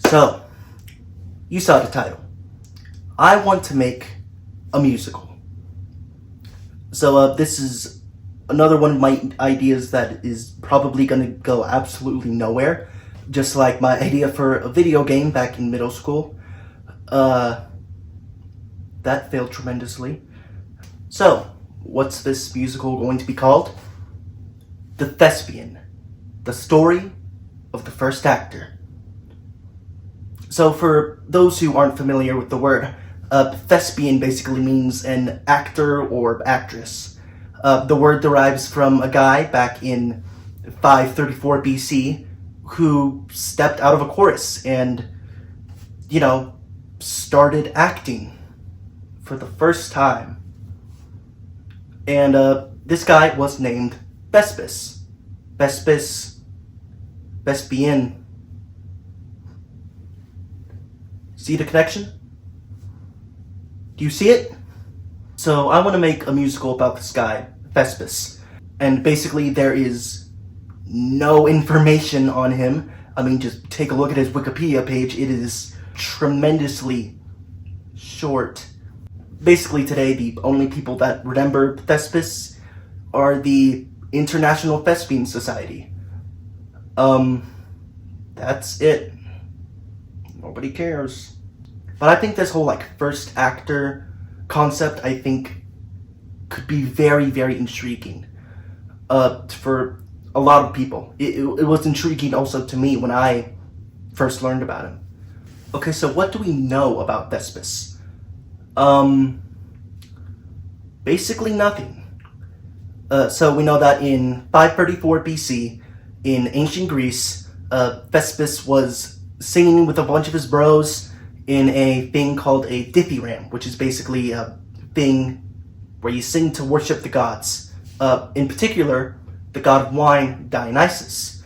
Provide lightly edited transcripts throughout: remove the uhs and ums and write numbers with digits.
So, you saw the title. I want to make a musical. So, this is another one of my ideas that is probably going to go absolutely nowhere. Just like my idea for a video game back in middle school. That failed tremendously. So, what's this musical going to be called? The Thespian. The Story of the First Actor. So for those who aren't familiar with the word, thespian basically means an actor or actress. The word derives from a guy back in 534 BC who stepped out of a chorus and, started acting for the first time. And this guy was named Thespis. Thespian. See the connection? Do you see it? So I want to make a musical about this guy, Thespis. And basically there is no information on him. I mean, just take a look at his Wikipedia page. It is tremendously short. Basically today, the only people that remember Thespis are the International Thespian Society. That's it. Nobody cares. But I think this whole first actor concept, I think, could be very, very intriguing for a lot of people. It was intriguing also to me when I first learned about him. Okay, so what do we know about Thespis? Basically nothing. So we know that in 534 BC, in ancient Greece, Thespis was singing with a bunch of his bros in a thing called a dithyramb, which is basically a thing where you sing to worship the gods. In particular, the god of wine, Dionysus,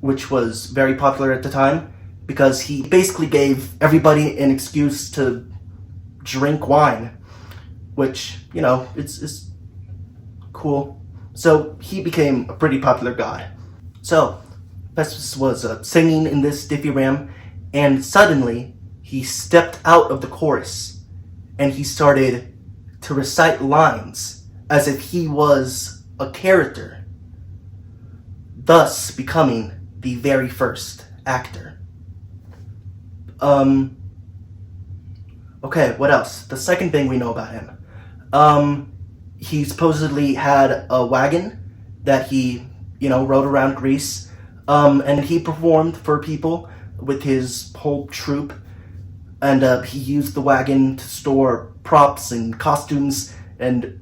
which was very popular at the time because he basically gave everybody an excuse to drink wine, which, it's cool. So he became a pretty popular god. So Thespis was singing in this dithyramb, and suddenly he stepped out of the chorus and he started to recite lines as if he was a character, thus becoming the very first actor. Okay, what else? The second thing we know about him. He supposedly had a wagon that he, rode around Greece, and he performed for people with his whole troupe. And he used the wagon to store props and costumes, and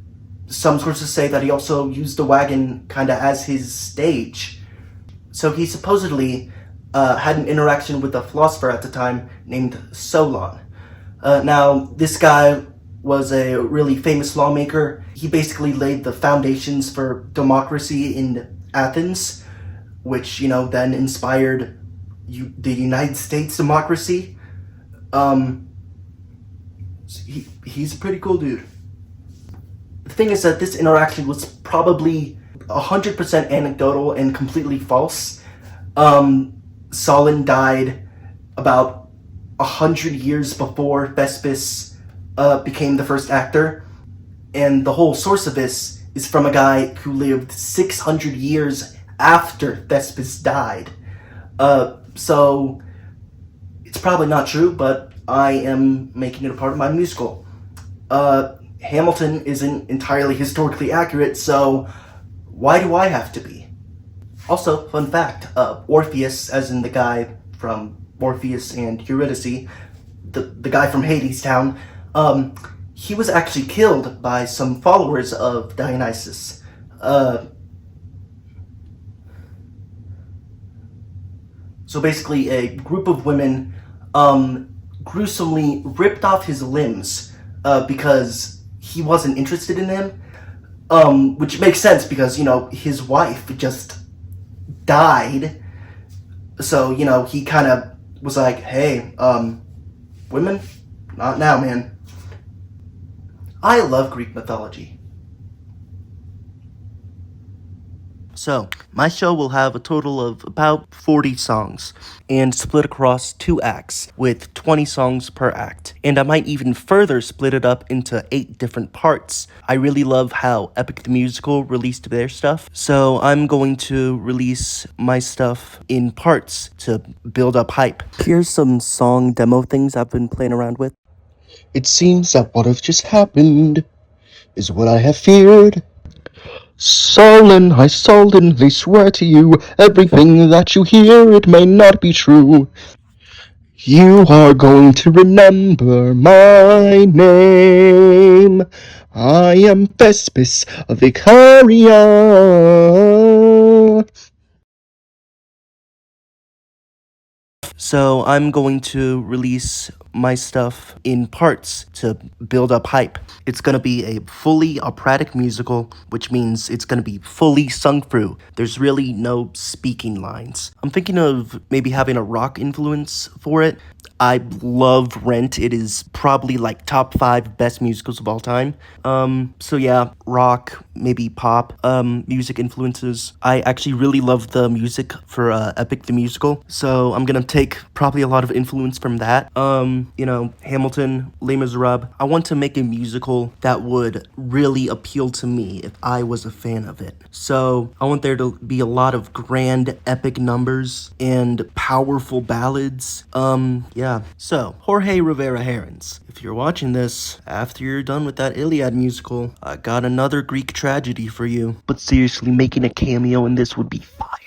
some sources say that he also used the wagon kind of as his stage. So he supposedly had an interaction with a philosopher at the time named Solon. Now, this guy was a really famous lawmaker. He basically laid the foundations for democracy in Athens, which, then inspired the United States democracy. He's a pretty cool dude. The thing is that this interaction was probably 100% anecdotal and completely false. Solon died about 100 years before Thespis became the first actor, and the whole source of this is from a guy who lived 600 years after Thespis died. So it's probably not true, but I am making it a part of my musical. Hamilton isn't entirely historically accurate, so why do I have to be? Also, fun fact, Orpheus, as in the guy from Orpheus and Eurydice, the guy from Hadestown, he was actually killed by some followers of Dionysus. So basically, a group of women gruesomely ripped off his limbs because he wasn't interested in them, which makes sense because, his wife just died. So, he kind of was like, hey, women? Not now, man. I love Greek mythology. So, my show will have a total of about 40 songs and split across 2 acts with 20 songs per act. And I might even further split it up into 8 different parts. I really love how Epic the Musical released their stuff, so I'm going to release my stuff in parts to build up hype. Here's some song demo things I've been playing around with. It seems that what have just happened is what I have feared. Solon, I solemnly swear to you, everything that you hear, it may not be true. You are going to remember my name. I am Thespis of Icaria. So I'm going to release my stuff in parts to build up hype. It's gonna be a fully operatic musical, which means it's gonna be fully sung through. There's really no speaking lines. I'm thinking of maybe having a rock influence for it. I love Rent. It is probably like top 5 best musicals of all time. So yeah, rock, maybe pop, music influences. I actually really love the music for Epic the Musical, so I'm gonna take probably a lot of influence from that. Hamilton, Les Miserables. I want to make a musical that would really appeal to me if I was a fan of it. So I want there to be a lot of grand, epic numbers and powerful ballads. Yeah. So, Jorge Rivera Herons, if you're watching this after you're done with that Iliad musical, I got another Greek tragedy for you. But seriously, making a cameo in this would be fire.